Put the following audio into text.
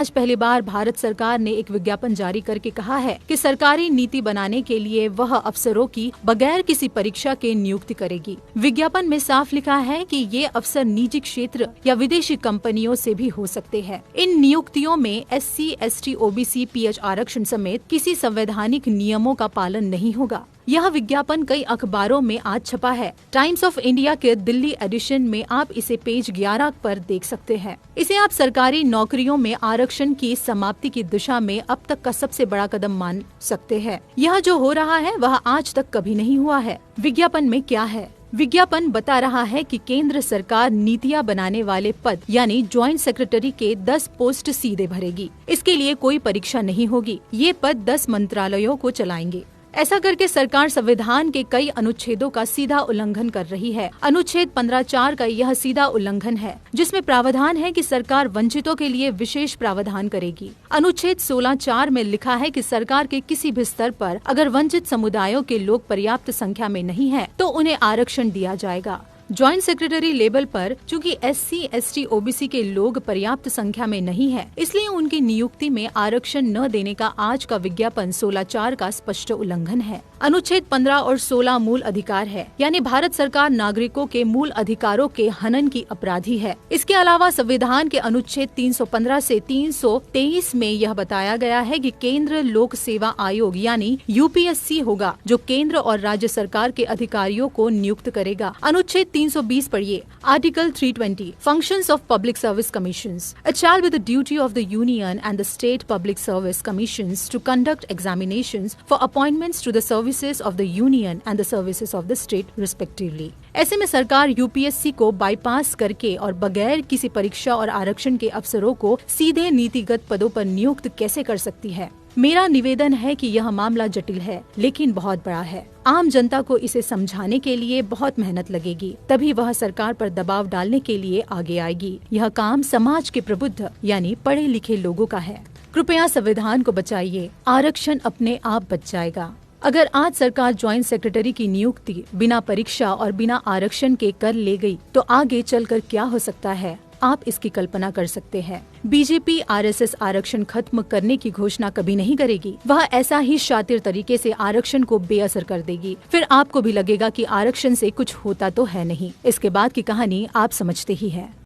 आज पहली बार भारत सरकार ने एक विज्ञापन जारी करके कहा है कि सरकारी नीति बनाने के लिए वह अफसरों की बगैर किसी परीक्षा के नियुक्ति करेगी। विज्ञापन में साफ लिखा है कि ये अफसर निजी क्षेत्र या विदेशी कंपनियों से भी हो सकते हैं। इन नियुक्तियों में SC, ST, OBC, PH आरक्षण समेत किसी संवैधानिक नियमों का पालन नहीं होगा। यह विज्ञापन कई अखबारों में आज छपा है। टाइम्स ऑफ इंडिया के दिल्ली एडिशन में आप इसे पेज 11 पर देख सकते हैं। इसे आप सरकारी नौकरियों में आरक्षण की समाप्ति की दिशा में अब तक का सबसे बड़ा कदम मान सकते हैं। यह जो हो रहा है वह आज तक कभी नहीं हुआ है। विज्ञापन में क्या है? विज्ञापन बता रहा है कि केंद्र सरकार नीतियां बनाने वाले पद यानी ज्वाइंट सेक्रेटरी के 10 पोस्ट सीधे भरेगी। इसके लिए कोई परीक्षा नहीं होगी। ये पद 10 मंत्रालयों को चलाएंगे। ऐसा करके सरकार संविधान के कई अनुच्छेदों का सीधा उल्लंघन कर रही है। अनुच्छेद 15(4) का यह सीधा उल्लंघन है, जिसमें प्रावधान है कि सरकार वंचितों के लिए विशेष प्रावधान करेगी। अनुच्छेद 16(4) में लिखा है कि सरकार के किसी भी स्तर पर अगर वंचित समुदायों के लोग पर्याप्त संख्या में नहीं है तो उन्हें आरक्षण दिया जाएगा। ज्वाइंट सेक्रेटरी लेवल पर चूंकि SC, ST, OBC के लोग पर्याप्त संख्या में नहीं है, इसलिए उनकी नियुक्ति में आरक्षण न देने का आज का विज्ञापन 16(4) का स्पष्ट उल्लंघन है। अनुच्छेद 15 और 16 मूल अधिकार है, यानी भारत सरकार नागरिकों के मूल अधिकारों के हनन की अपराधी है। इसके अलावा संविधान के अनुच्छेद 315 से 323 में यह बताया गया है कि केंद्र लोक सेवा आयोग यानी UPSC होगा, जो केंद्र और राज्य सरकार के अधिकारियों को नियुक्त करेगा। अनुच्छेद 320 पढ़िए, article 320, functions of public service commissions. It shall be the duty of the union and the state public service commissions to conduct examinations for appointments to the services of the union and the services of the state respectively. ऐसे में सरकार UPSC को bypass करके और बगैर किसी परीक्षा और आरक्षण के अफसरों को सीधे नीतिगत पदों पर नियुक्त कैसे कर सकती है? मेरा निवेदन है कि यह मामला जटिल है, लेकिन बहुत बड़ा है। आम जनता को इसे समझाने के लिए बहुत मेहनत लगेगी, तभी वह सरकार पर दबाव डालने के लिए आगे आएगी। यह काम समाज के प्रबुद्ध यानी पढ़े लिखे लोगों का है। कृपया संविधान को बचाइए, आरक्षण अपने आप बच जाएगा। अगर आज सरकार ज्वाइंट सेक्रेटरी की नियुक्ति बिना परीक्षा और बिना आरक्षण के कर ले गई, तो आगे चलकर क्या हो सकता है, आप इसकी कल्पना कर सकते हैं। बीजेपी RSS आरक्षण खत्म करने की घोषणा कभी नहीं करेगी। वह ऐसा ही शातिर तरीके से आरक्षण को बेअसर कर देगी। फिर आपको भी लगेगा कि आरक्षण से कुछ होता तो है नहीं। इसके बाद की कहानी आप समझते ही हैं।